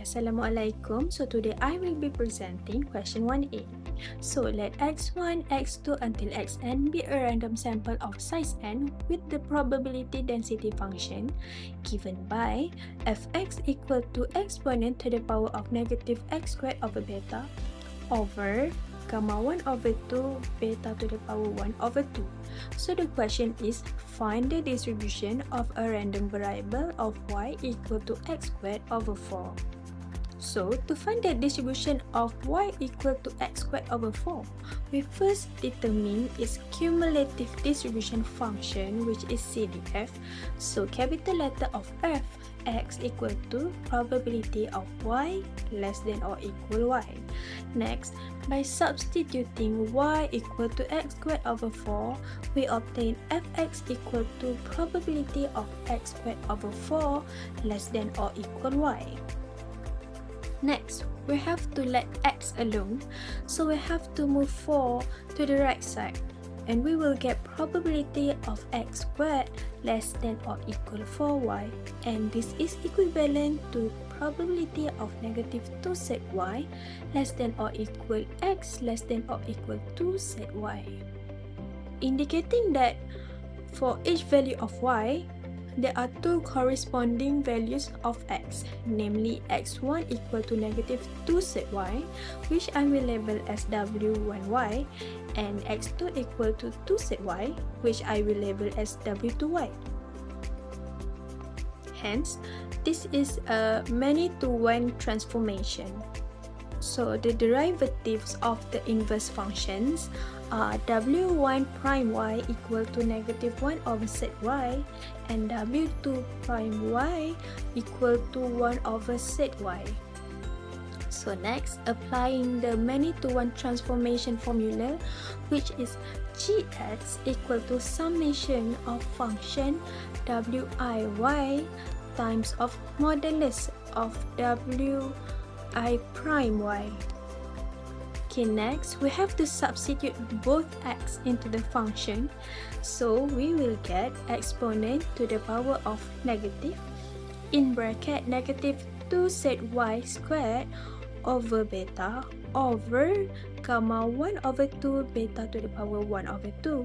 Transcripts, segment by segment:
Assalamualaikum. So today I will be presenting question 1a. So let x1, x2 until xn be a random sample of size n with the probability density function given by fx equal to exponent to the power of negative x squared over beta over gamma 1 over 2 beta to the power 1 over 2. So the question is, find the distribution of a random variable of y equal to x squared over 4. So to find the distribution of y equal to x squared over 4, we first determine its cumulative distribution function, which is CDF. So capital letter of f, x equal to probability of y less than or equal y. Next, by substituting y equal to x squared over 4, we obtain fx equal to probability of x squared over 4 less than or equal y. Next, we have to let x alone, so we have to move 4 to the right side, and we will get probability of x squared less than or equal 4y, and this is equivalent to probability of negative 2 set y less than or equal x less than or equal 2 set y, indicating that for each value of y, there are two corresponding values of x, namely x1 equal to negative 2 set y, which I will label as w1y, and x2 equal to 2 set y, which I will label as w2y. Hence, this is a many-to-one transformation. So the derivatives of the inverse functions are w1 prime y equal to negative 1 over set y and w2 prime y equal to 1 over set y. So next, applying the many-to-one transformation formula, which is gx equal to summation of function wiy times of modulus of wi prime y. Okay, next we have to substitute both x into the function, so we will get exponent to the power of negative in bracket negative 2 set y squared over beta over gamma 1 over 2 beta to the power 1 over 2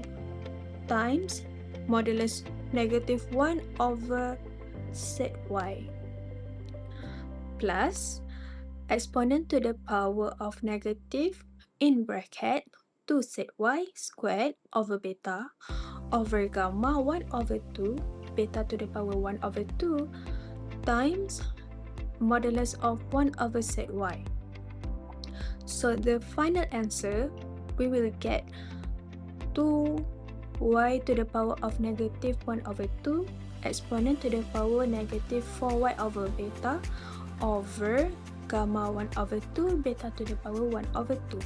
times modulus negative 1 over set y plus exponent to the power of negative in bracket 2 set y squared over beta over gamma 1 over 2 beta to the power 1 over 2 times modulus of 1 over set y. So the final answer, we will get 2y to the power of negative 1 over 2 exponent to the power negative 4y over beta over gamma 1 over 2 beta to the power 1 over 2.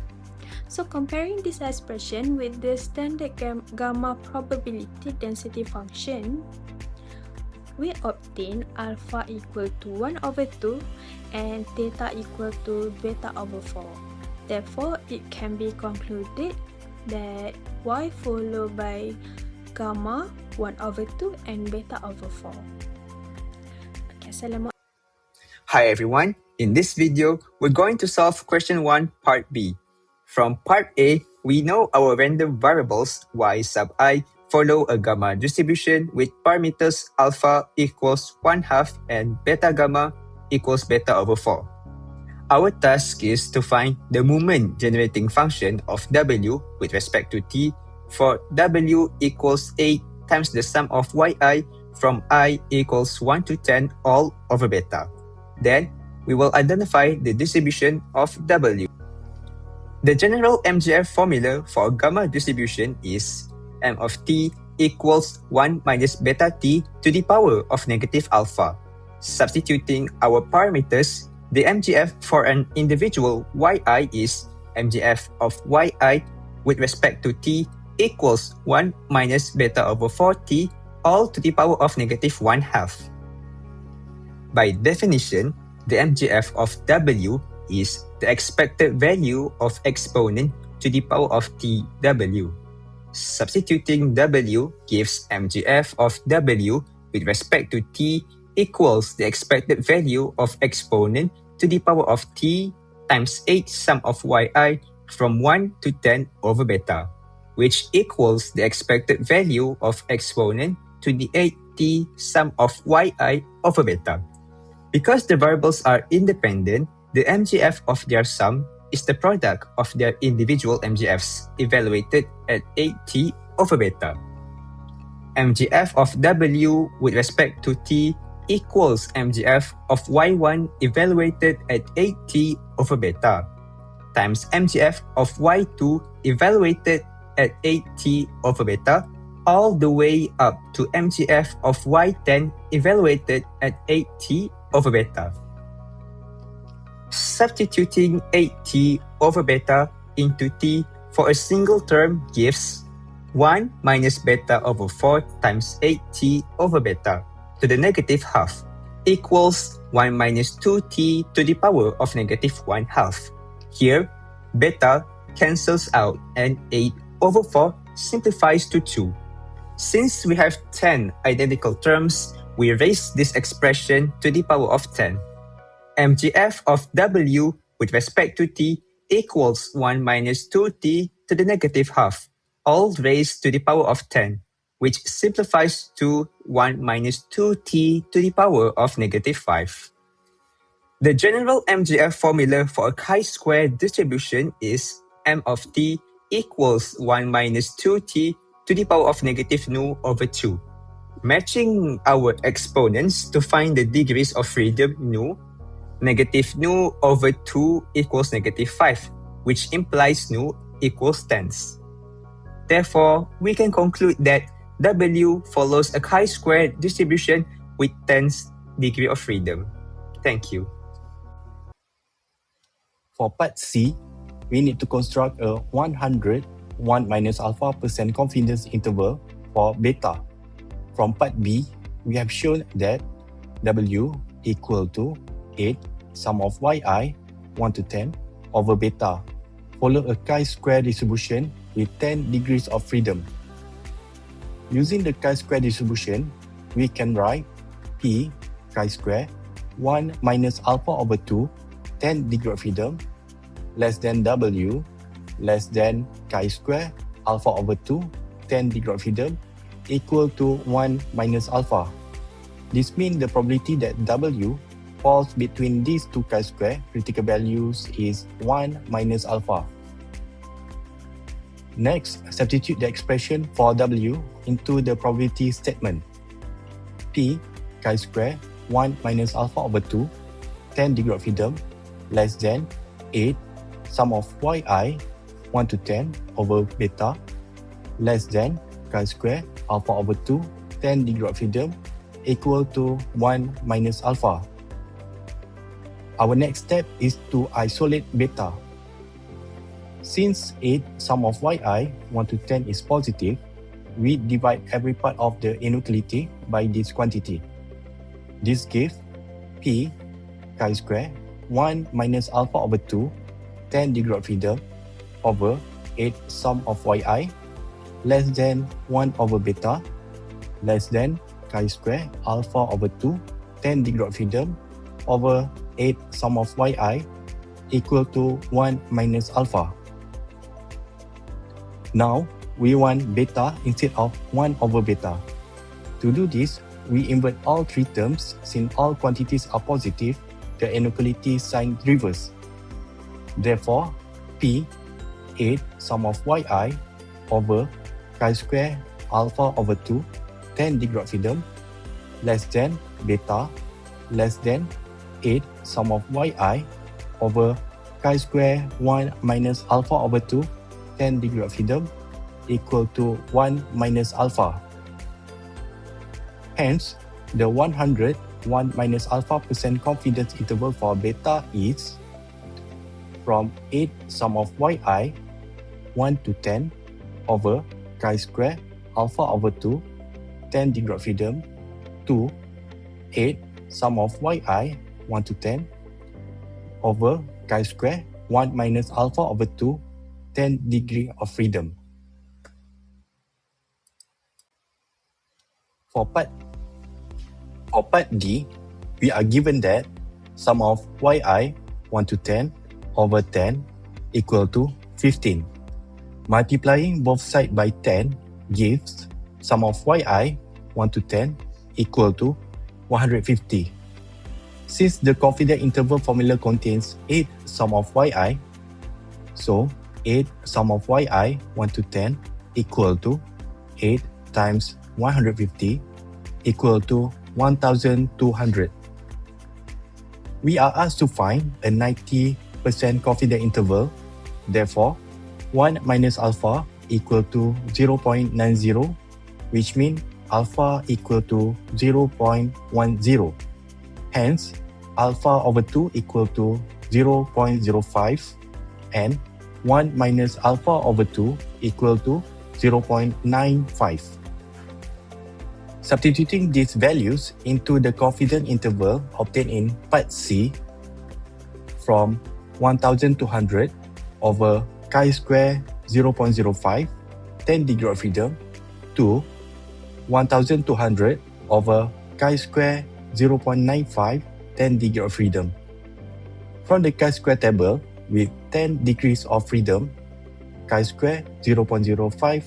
So comparing this expression with the standard gamma probability density function, we obtain alpha equal to 1 over 2 and theta equal to beta over 4. Therefore, it can be concluded that y followed by gamma 1 over 2 and beta over 4. Okay, Hi everyone, in this video, we're going to solve question 1 part B. From part A, we know our random variables y sub I follow a gamma distribution with parameters alpha equals 1/2 and beta gamma equals beta over 4. Our task is to find the moment generating function of w with respect to t for w equals 8 times the sum of yi from I equals 1 to 10 all over beta. Then, we will identify the distribution of W. The general MGF formula for a gamma distribution is m of t equals 1 minus beta t to the power of negative alpha. Substituting our parameters, the MGF for an individual yi is MGF of yi with respect to t equals 1 minus beta over 4t all to the power of negative 1/2. By definition, the MGF of W is the expected value of exponent to the power of tw. Substituting W gives MGF of W with respect to t equals the expected value of exponent to the power of t times 8 sum of yi from 1 to 10 over beta, which equals the expected value of exponent to the 8t sum of yi over beta. Because the variables are independent, the MGF of their sum is the product of their individual MGFs evaluated at 8t over beta. MGF of W with respect to t equals MGF of y1 evaluated at 8t over beta times MGF of y2 evaluated at 8t over beta all the way up to MGF of y10 evaluated at 8t over beta. Substituting 8t over beta into t for a single term gives 1 minus beta over 4 times 8t over beta to the negative half equals 1 minus 2t to the power of negative 1 half. Here, beta cancels out and 8 over 4 simplifies to 2. Since we have 10 identical terms, we raise this expression to the power of 10. MGF of W with respect to t equals 1 minus 2t to the negative half, all raised to the power of 10, which simplifies to 1 minus 2t to the power of negative 5. The general MGF formula for a chi-square distribution is m of t equals 1 minus 2t to the power of negative nu over 2. Matching our exponents to find the degrees of freedom nu, negative nu over 2 equals negative 5, which implies nu equals tens. Therefore, we can conclude that W follows a chi-square distribution with tens degree of freedom. Thank you. For part C, we need to construct a 100 1 minus alpha % confidence interval for beta. From part B, we have shown that W equal to 8 sum of yi 1 to 10 over beta follow a chi-square distribution with 10 degrees of freedom. Using the chi-square distribution, we can write P chi-square 1 minus alpha over 2 10 degree of freedom less than W less than chi-square alpha over 2 10 degree of freedom equal to 1 minus alpha. This means the probability that W falls between these two chi-square critical values is 1 minus alpha. Next, substitute the expression for W into the probability statement. P chi-square 1 minus alpha over 2 10 degree of freedom less than 8 sum of yi 1 to 10 over beta less than chi-square alpha over 2 10 degree of freedom equal to 1 minus alpha. Our next step is to isolate beta. Since 8 sum of yi 1 to 10 is positive, we divide every part of the inequality by this quantity. This gives P chi-square 1 minus alpha over 2 10 degree of freedom over 8 sum of yi less than 1 over beta less than chi-square alpha over 2 10 degree of freedom over 8 sum of yi equal to 1 minus alpha. Now, we want beta instead of 1 over beta. To do this, we invert all three terms. Since all quantities are positive, the inequality sign reverse. Therefore, P 8 sum of yi over chi-square alpha over 2 10 degree of freedom less than beta less than 8 sum of yi over chi-square 1 minus alpha over 2 10 degree of freedom equal to 1 minus alpha. Hence, the 100 1 minus alpha % confidence interval for beta is from 8 sum of yi 1 to 10 over chi-square alpha over 2 10 degree of freedom to 8 sum of yi 1 to 10 over chi-square 1 minus alpha over 2 10 degree of freedom. For part D, we are given that sum of yi 1 to 10 over 10 equal to 15. Multiplying both sides by 10 gives sum of yi 1 to 10 equal to 150. Since the confidence interval formula contains 8 sum of yi, so 8 sum of yi 1 to 10 equal to 8 times 150 equal to 1200. We are asked to find a 90% confidence interval. Therefore, 1 minus alpha equal to 0.90, which means alpha equal to 0.10. Hence, alpha over 2 equal to 0.05 and 1 minus alpha over 2 equal to 0.95. Substituting these values into the confidence interval obtained in part C from 1200 over chi-square 0.05, 10 degree of freedom, to 1200 over chi-square 0.95, 10 degree of freedom. From the chi-square table with 10 degrees of freedom, chi-square 0.05,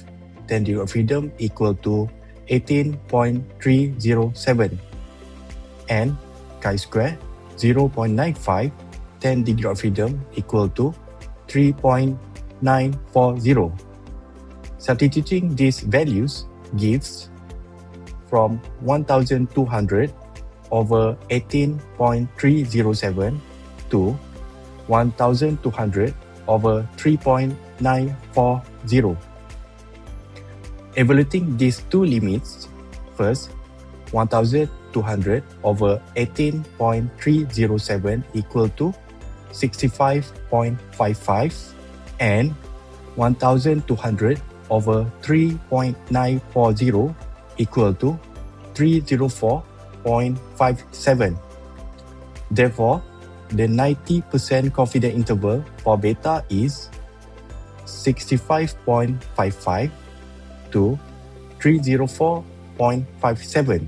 10 degree of freedom equal to 18.307, and chi-square 0.95, 10 degree of freedom equal to 3.940. Substituting these values gives from 1200 over 18.307 to 1200 over 3.940. Evaluating these two limits, first, 1200 over 18.307 equal to 65.55 and 1200 over 3.940 equal to 304.57. Therefore, the 90% confidence interval for beta is 65.55 to 304.57.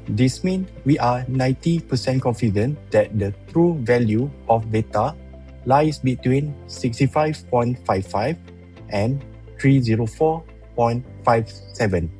This means we are 90% confident that the true value of beta lies between 65.55 and 304.57.